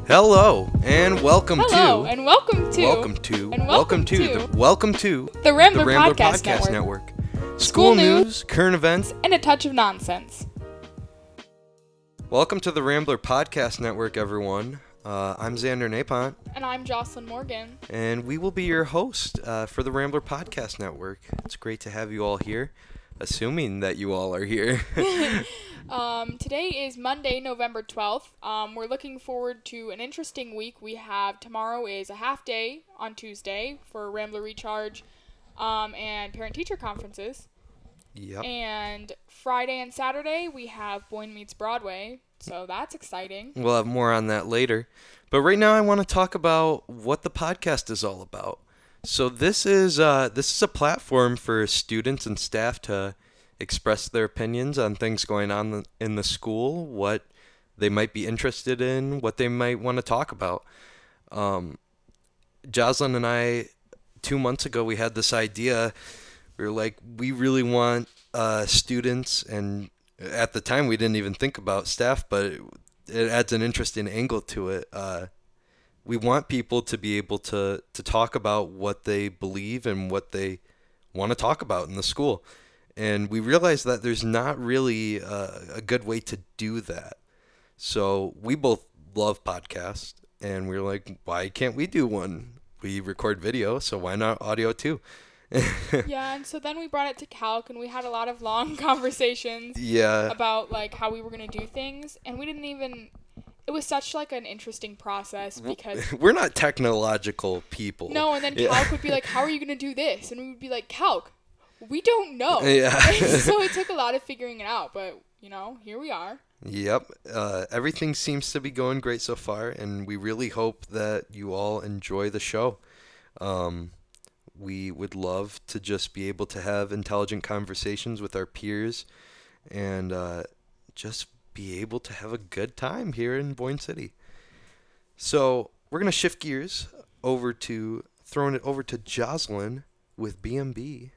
Hello and welcome Hello, to and welcome to the Rambler Podcast Network. School news, current events, and a touch of nonsense. Welcome to the Rambler Podcast Network, everyone. I'm Xander Napont. And I'm Jocelyn Morgan. And we will be your host for the Rambler Podcast Network. It's great to have you all here, assuming that you all are here. Today is Monday, November 12th. We're looking forward to an interesting week. Tomorrow is a half day on Tuesday for Rambler Recharge and parent-teacher conferences. Yep. And Friday and Saturday, we have Boyne Meets Broadway, so that's exciting. We'll have more on that later. But right now I want to talk about what the podcast is all about. So this is a platform for students and staff to express their opinions on things going on in the school, what they might be interested in, what they might want to talk about. Jocelyn and I, 2 months ago, we had this idea. We were like, we really want students, and at the time we didn't even think about staff, but it adds an interesting angle to it. We want people to be able to talk about what they believe and what they want to talk about in the school. And we realized that there's not really a good way to do that. So we both love podcasts, and we were like, why can't we do one? We record video, so why not audio too? Yeah, and so then we brought it to Calc, and we had a lot of long conversations about like how we were going to do things, and we didn't even... It was such like an interesting process because... We're not technological people. No, and then Calc would be like, how are you going to do this? And we would be like, Calc, we don't know. Yeah. So it took a lot of figuring it out, but, here we are. Yep. Everything seems to be going great so far, and we really hope that you all enjoy the show. We would love to just be able to have intelligent conversations with our peers and just be able to have a good time here in Boyne City. So we're going to shift gears throwing it over to Jocelyn with BMB.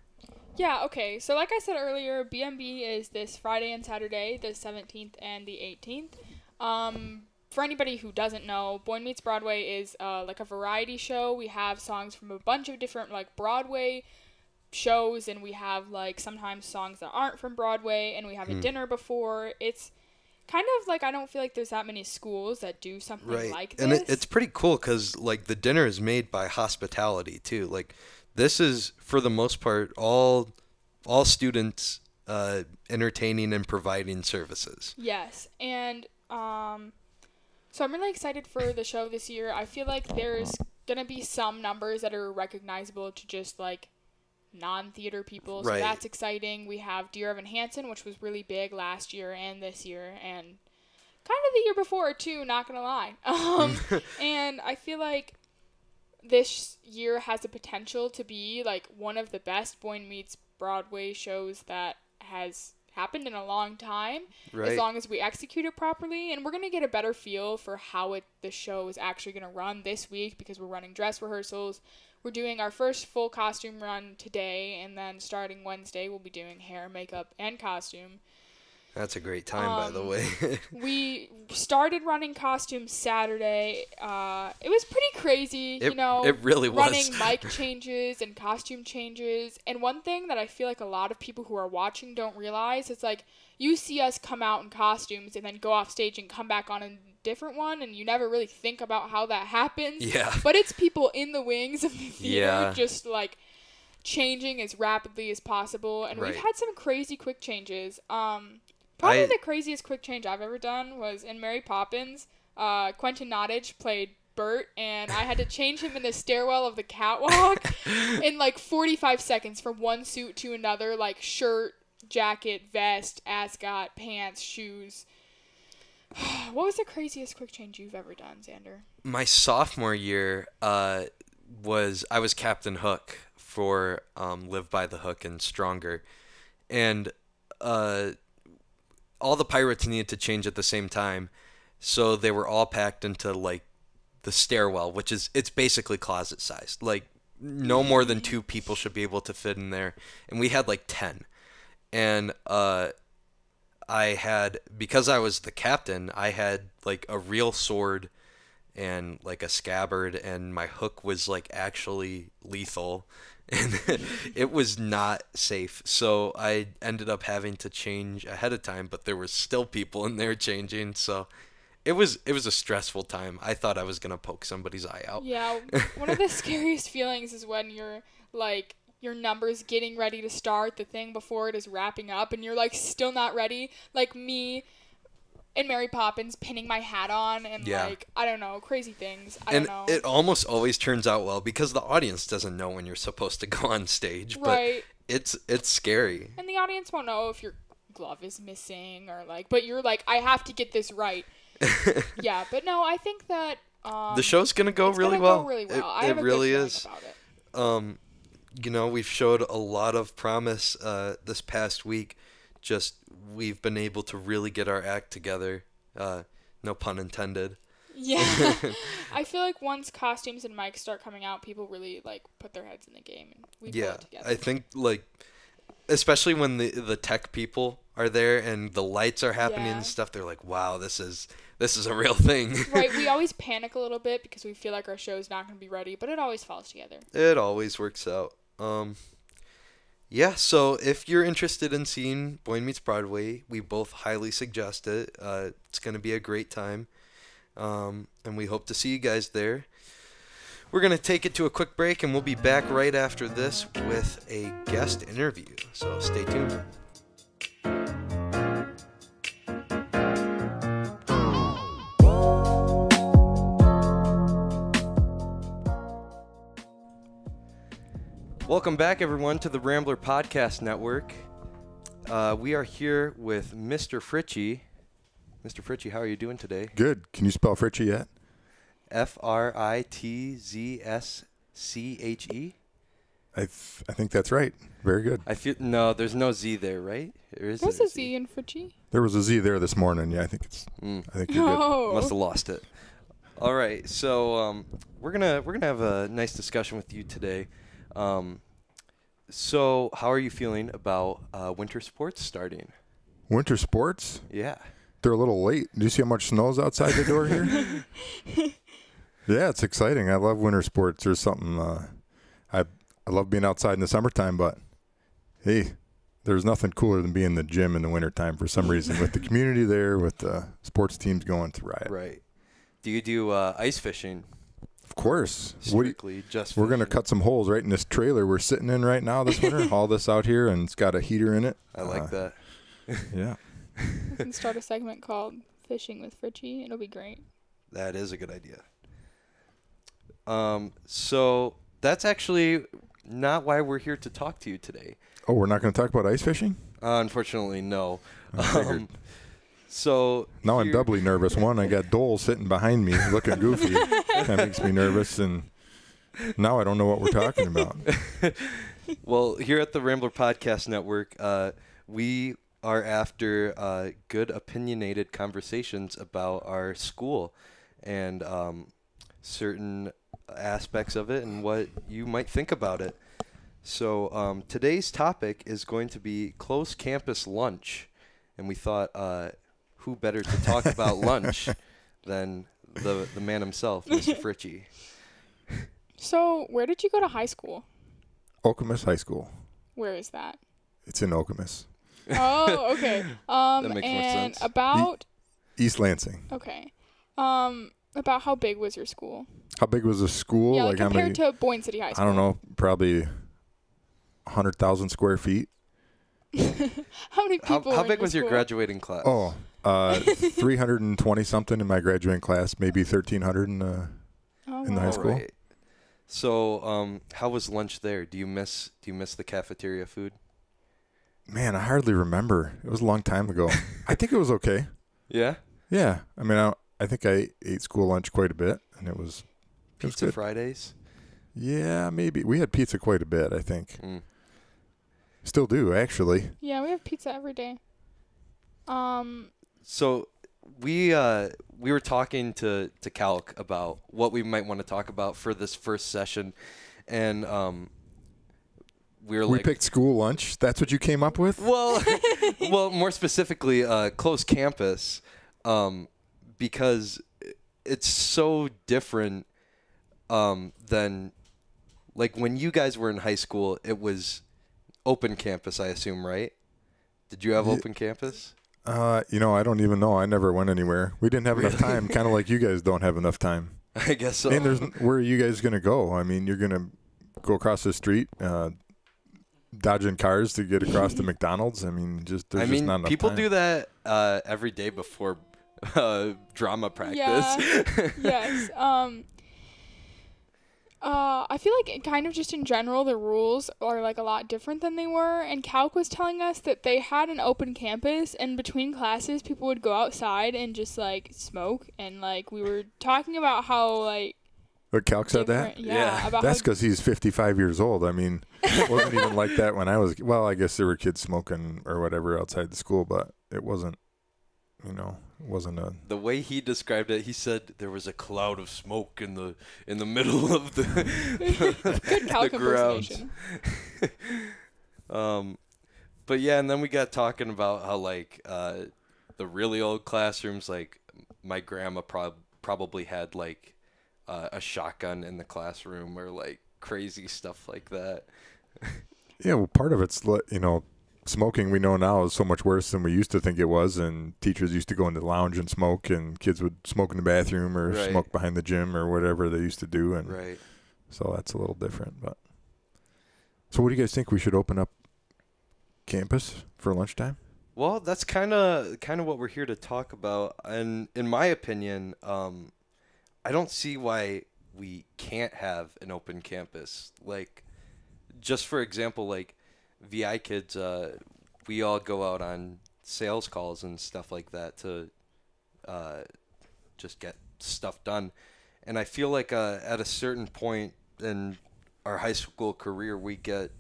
Yeah, okay. So like I said earlier, BMB is this Friday and Saturday, the 17th and the 18th. For anybody who doesn't know, Boyne Meets Broadway is like a variety show. We have songs from a bunch of different like Broadway shows, and we have like sometimes songs that aren't from Broadway, and we have a dinner before. It's kind of like, I don't feel like there's that many schools that do something like this. And it's pretty cool because like the dinner is made by hospitality too. Like this is for the most part all students entertaining and providing services. Yes, and so I'm really excited for the show this year. I feel like there's going to be some numbers that are recognizable to just, like, non-theater people. So that's exciting. We have Dear Evan Hansen, which was really big last year and this year. And kind of the year before, too, not going to lie. And I feel like this year has the potential to be, like, one of the best Boyne Meets Broadway shows that has happened in a long time, as long as we execute it properly. And we're going to get a better feel for how the show is actually going to run this week, because we're running dress rehearsals. We're doing our first full costume run today, and then starting Wednesday we'll be doing hair, makeup, and costume. That's a great time, by the way. We started running costumes Saturday. It was pretty crazy, It really was. Running mic changes and costume changes. And one thing that I feel like a lot of people who are watching don't realize is, like, you see us come out in costumes and then go off stage and come back on a different one, and you never really think about how that happens. Yeah. But it's people in the wings of the theater just, like, changing as rapidly as possible. And we've had some crazy quick changes. Probably the craziest quick change I've ever done was in Mary Poppins. Quentin Nottage played Bert, and I had to change him in the stairwell of the catwalk in like 45 seconds from one suit to another, like shirt, jacket, vest, ascot, pants, shoes. What was the craziest quick change you've ever done, Xander? My sophomore year I was Captain Hook for Live by the Hook and Stronger, and all the pirates needed to change at the same time, so they were all packed into like the stairwell, which it's basically closet sized. Like no more than 2 people should be able to fit in there, and we had like 10. And because I was the captain, I had like a real sword and like a scabbard, and my hook was like actually lethal, and it was not safe. So I ended up having to change ahead of time, but there were still people in there changing, so it was a stressful time. I thought I was gonna poke somebody's eye out. Yeah, one of the scariest feelings is when you're like your number's getting ready to start, the thing before it is wrapping up, and you're like still not ready. Like me and Mary Poppins pinning my hat on and like, I don't know, crazy things. I don't know. It almost always turns out well because the audience doesn't know when you're supposed to go on stage. Right. But it's scary. And the audience won't know if your glove is missing or like, but you're like, I have to get this right. Yeah, but no, I think that the show's gonna go really well. Go really well. It really good is. About it. You know, we've showed a lot of promise this past week. Just we've been able to really get our act together. No pun intended. Yeah. I feel like once costumes and mics start coming out, people really like put their heads in the game and we pull it together. I think like especially when the tech people are there and the lights are happening and stuff, they're like, wow, this is a real thing. Right. We always panic a little bit because we feel like our show's not going to be ready, but it always falls together. It always works out. Yeah, so if you're interested in seeing Boyne Meets Broadway, we both highly suggest it. It's going to be a great time, and we hope to see you guys there. We're going to take it to a quick break, and we'll be back right after this with a guest interview, so stay tuned. Welcome back, everyone, to the Rambler Podcast Network. We are here with Mr. Fritzsche. Mr. Fritzsche, how are you doing today? Good. Can you spell Fritzsche yet? Fritzsche? I think that's right. Very good. No, there's no Z there, right? There's a Z in Fritzsche. There was a Z there this morning. Yeah, I think you're good. Must have lost it. All right, so we're gonna have a nice discussion with you today. So how are you feeling about winter sports starting? Winter sports? Yeah. They're a little late. Do you see how much snow's outside the door here? Yeah, it's exciting. I love winter sports. There's something I love being outside in the summertime, but hey, there's nothing cooler than being in the gym in the wintertime for some reason with the community there, with the sports teams going to riot. Right. Do you do ice fishing? Of course. Strictly just we're going to cut some holes right in this trailer we're sitting in right now this winter. Haul this out here, and it's got a heater in it. I like that. Yeah. We can start a segment called Fishing with Fritzsche. It'll be great. That is a good idea. So that's actually not why we're here to talk to you today. Oh, we're not going to talk about ice fishing? Unfortunately, no. So now I'm doubly nervous. One, I got Dole sitting behind me looking goofy. That makes me nervous, and now I don't know what we're talking about. Well, here at the Rambler Podcast Network, we are after good opinionated conversations about our school and certain aspects of it and what you might think about it. So today's topic is going to be close campus lunch, and we thought who better to talk about lunch than the man himself, Mr. Fritzsche. So where did you go to high school? Okemos High School. Where is that? It's in Okemos. Oh, okay. That makes more sense. About East Lansing. Okay. About how big was your school? How big was the school? Yeah, like compared to Boyne City High School. I don't know, probably 100,000 square feet. How many people How big was your graduating class? Oh, 320 something in my graduating class, maybe 1,300 in the high school. Right. So, how was lunch there? Do you miss the cafeteria food? Man, I hardly remember. It was a long time ago. I think it was okay. Yeah? Yeah. I mean, I think I ate school lunch quite a bit, and it was Pizza Fridays? Yeah, maybe. We had pizza quite a bit, I think. Still do, actually. Yeah, we have pizza every day. So we were talking to Calc about what we might want to talk about for this first session, and we picked school lunch. That's what you came up with? Well, more specifically, close campus, because it's so different than like when you guys were in high school. It was open campus, I assume, right? Did you have open campus? I don't even know. I never went anywhere. We didn't have enough time, kind of like you guys don't have enough time. I guess so. And where are you guys going to go? I mean, you're going to go across the street, dodging cars to get across to McDonald's. I mean, there's just not enough people time. do that every day before drama practice. Yeah. Yes. I feel like kind of just in general, the rules are like a lot different than they were. And Calc was telling us that they had an open campus, and between classes, people would go outside and just like smoke. And like we were talking about how like. But Calc said that? Yeah. That's because he's 55 years old. I mean, it wasn't even like that when I was. Well, I guess there were kids smoking or whatever outside the school, but it wasn't. It wasn't a. The way he described it, he said there was a cloud of smoke in the middle of the Good Calc impersonation. But yeah, and then we got talking about how like the really old classrooms, like my grandma probably had like a shotgun in the classroom or like crazy stuff like that. Yeah, well, part of it's smoking we know now is so much worse than we used to think it was, and teachers used to go into the lounge and smoke, and kids would smoke in the bathroom or smoke behind the gym or whatever they used to do, and so that's a little different. But so what do you guys think? We should open up campus for lunchtime? Well, that's kind of what we're here to talk about, and in my opinion, I don't see why we can't have an open campus. Like, just for example, like VI kids, we all go out on sales calls and stuff like that to just get stuff done. And I feel like at a certain point in our high school career, we get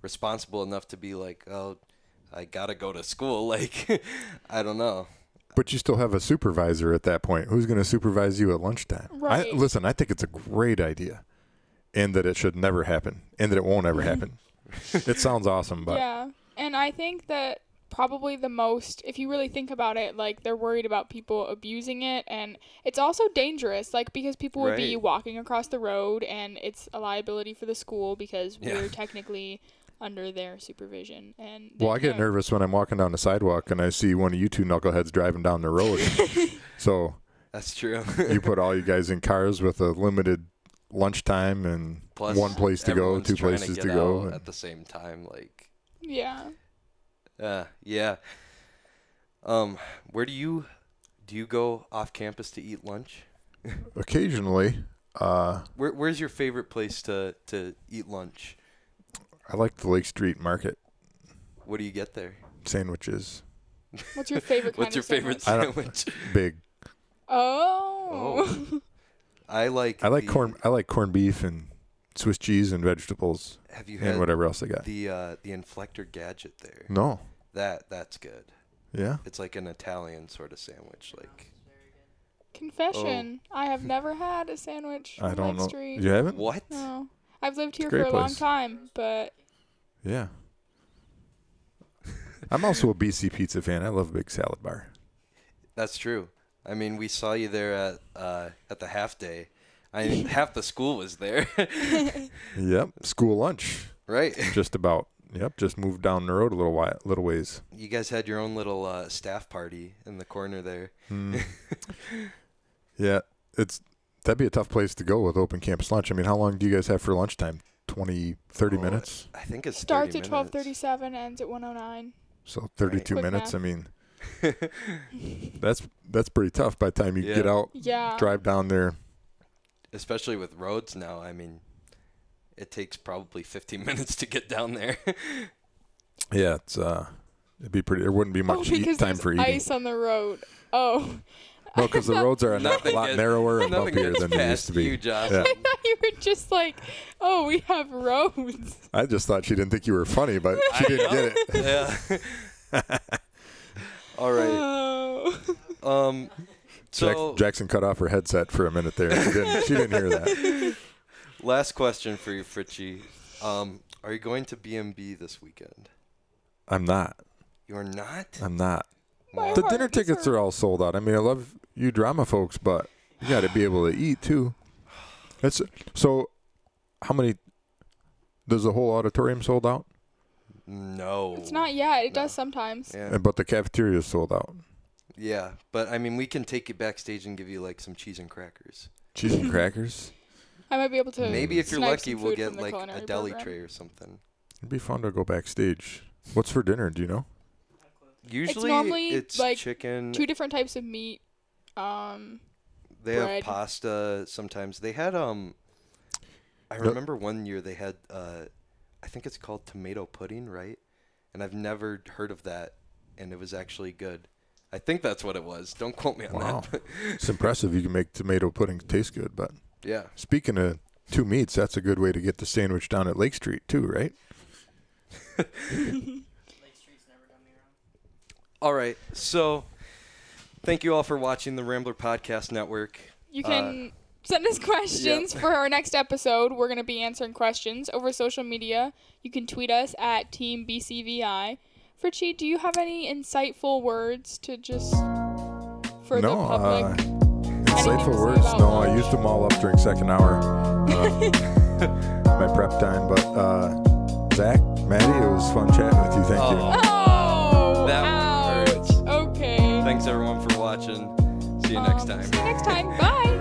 responsible enough to be like, oh, I got to go to school. Like, I don't know. But you still have a supervisor at that point. Who's going to supervise you at lunchtime? Right. I think it's a great idea, and that it should never happen, and that it won't ever happen. It sounds awesome, but yeah, and I think that probably the most, if you really think about it, like they're worried about people abusing it, and it's also dangerous, like because people would be walking across the road, and it's a liability for the school because we're technically under their supervision. And I get nervous when I'm walking down the sidewalk and I see one of you two knuckleheads driving down the road. So that's true. You put all you guys in cars with a limited lunchtime and plus one place to go, two places to go at the same time. Like, yeah. Where do you go off campus to eat lunch? Occasionally. Where's your favorite place to eat lunch? I like the Lake Street Market. What do you get there? Sandwiches. What's your favorite kind What's your favorite sandwich? Big. Oh. I like corned beef and Swiss cheese and vegetables. Have you had and whatever else they got? The inflector gadget there? No. That's good. Yeah. It's like an Italian sort of sandwich, like. Confession: I have never had a sandwich from Lake Street. You haven't? What? No. I've lived here for a long time, but. Yeah. I'm also a BC Pizza fan. I love a big salad bar. That's true. I mean, we saw you there at the half day. I mean, half the school was there. Yep. School lunch. Right. Just about. Yep. Just moved down the road a little ways. You guys had your own little staff party in the corner there. Yeah. That'd be a tough place to go with open campus lunch. I mean, how long do you guys have for lunchtime? 20, 30 minutes? I think it starts at 12:37, ends at 1:09. So 32 minutes. Math. I mean, that's pretty tough by the time you get out, drive down there. Especially with roads now. I mean, it takes probably 15 minutes to get down there. Yeah, it'd be pretty. There wouldn't be much time for eating. Ice on the road. Oh. No, because the roads are a lot narrower and bumpier than they used to be. You, Josh. Yeah. I thought you were just like, oh, we have roads. I just thought she didn't think you were funny, but she didn't get it. Yeah. All right. Oh. So Jackson cut off her headset for a minute there. She didn't hear that. Last question for you, Fritzsche. Are you going to B&B this weekend? I'm not. You're not? I'm not. My The heart dinner is tickets are all sold out. I mean, I love you drama folks, but you got to be able to eat too. So how many? Does the whole auditorium sold out? No. It's not yet. It does sometimes. Yeah. But the cafeteria is sold out. Yeah, but I mean, we can take you backstage and give you like some cheese and crackers. Cheese and crackers? I might be able to. Maybe if you're snipe lucky, some we'll food get from the like a culinary deli program. tray or something. It'd be fun to go backstage. What's for dinner? Do you know? Usually, normally, it's like, chicken. 2 different types of meat. They have bread. pasta sometimes. They had I remember one year they had I think it's called tomato pudding, right? And I've never heard of that, and it was actually good. I think that's what it was. Don't quote me on that. It's impressive you can make tomato pudding taste good, but Yeah. speaking of 2 meats, that's a good way to get the sandwich down at Lake Street too, right? Lake Street's never done me wrong. All right. So, thank you all for watching the Rambler Podcast Network. You can send us questions for our next episode. We're going to be answering questions over social media. You can tweet us at Team BCVI. Fritzsche, do you have any insightful words to just for the public? Insightful words? No, I used them all up during second hour, my prep time. But Zach, Maddie, it was fun chatting with you. Thank you. Oh, That ouch. hurts. Okay. Thanks everyone for watching. See you next time. See you next time. Bye.